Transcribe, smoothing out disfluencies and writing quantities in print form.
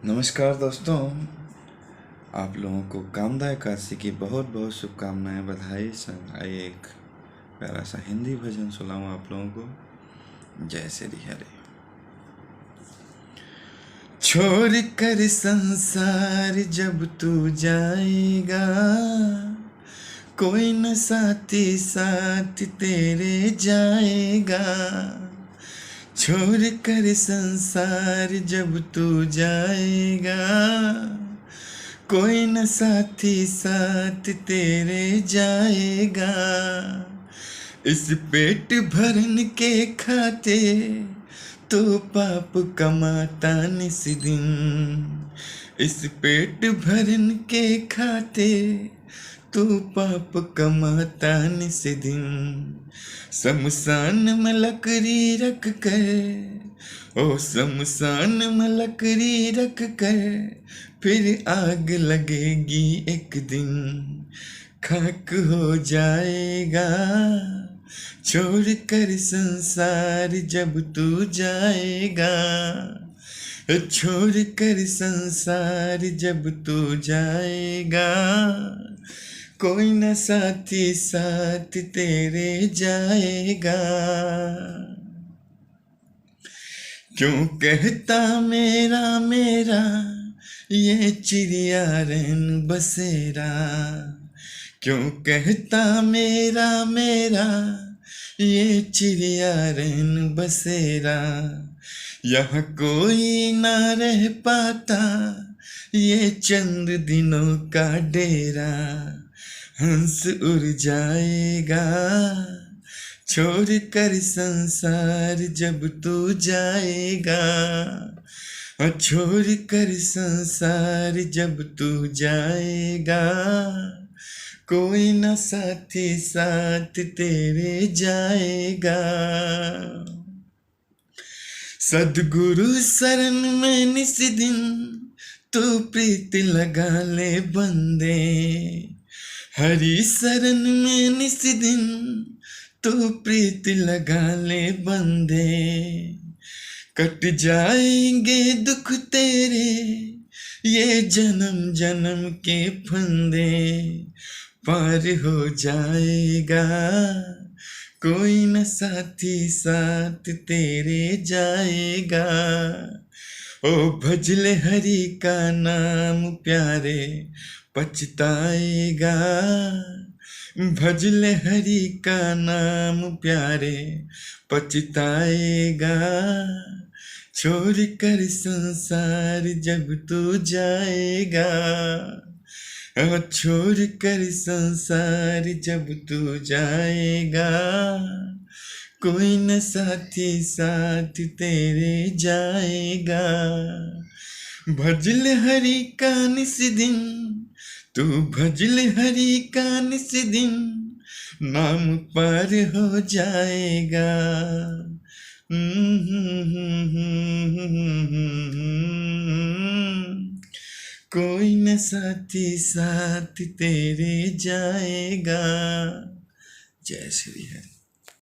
नमस्कार दोस्तों, आप लोगों को कामदा एकादशी की बहुत बहुत शुभकामनाएं, बधाई संग। आइए एक प्यारा सा हिंदी भजन सुनाऊं आप लोगों को। जय श्री हरि। छोड़ कर संसार जब तू जाएगा, कोई न साथी साथ तेरे जाएगा। छोड़ कर संसार जब तू जाएगा, कोई न साथी साथ तेरे जाएगा। इस पेट भरन के खाते तो पाप कमाता निस दिन। इस पेट भरन के खाते तो पाप कमाता निस दिन। शमशान में लकड़ी रख कर, ओ शमशान में लकड़ी रख कर, फिर आग लगेगी एक दिन, खाक हो जाएगा। छोड़ कर संसार जब तू जाएगा, छोड़ कर संसार जब तू जाएगा, कोई न साथी साथ तेरे जाएगा। क्यों कहता मेरा मेरा ये चिड़िया रैन बसेरा। क्यों कहता मेरा मेरा ये चिड़िया रैन बसेरा। यहाँ कोई ना रह पाता ये चंद दिनों का डेरा। हंस उड़ जाएगा छोड़ कर संसार जब तू जाएगा। छोड़ कर संसार जब तू जाएगा, कोई न साथी साथ तेरे जाएगा। सद्गुरु शरण में निस दिन तू प्रीत लगा ले बंदे। हरि शरण में निस दिन तू प्रीत लगा ले बंदे। कट जाएंगे दुख तेरे ये जन्म जन्म के फंदे। पार हो जाएगा कोई न साथी साथ तेरे जाएगा। ओ भजले हरि का नाम प्यारे पछताएगा। भजले हरि का नाम प्यारे पछताएगा। छोड़ कर संसार जब तू जाएगा, छोड़ कर संसार जब तू जाएगा, कोई न साथी साथ तेरे जाएगा। भजल हरि का निस दिन तू भजल हरि का निस दिन, नाम पार हो जाएगा। कोई न साथी साथ तेरे जाएगा। जय श्री हरि।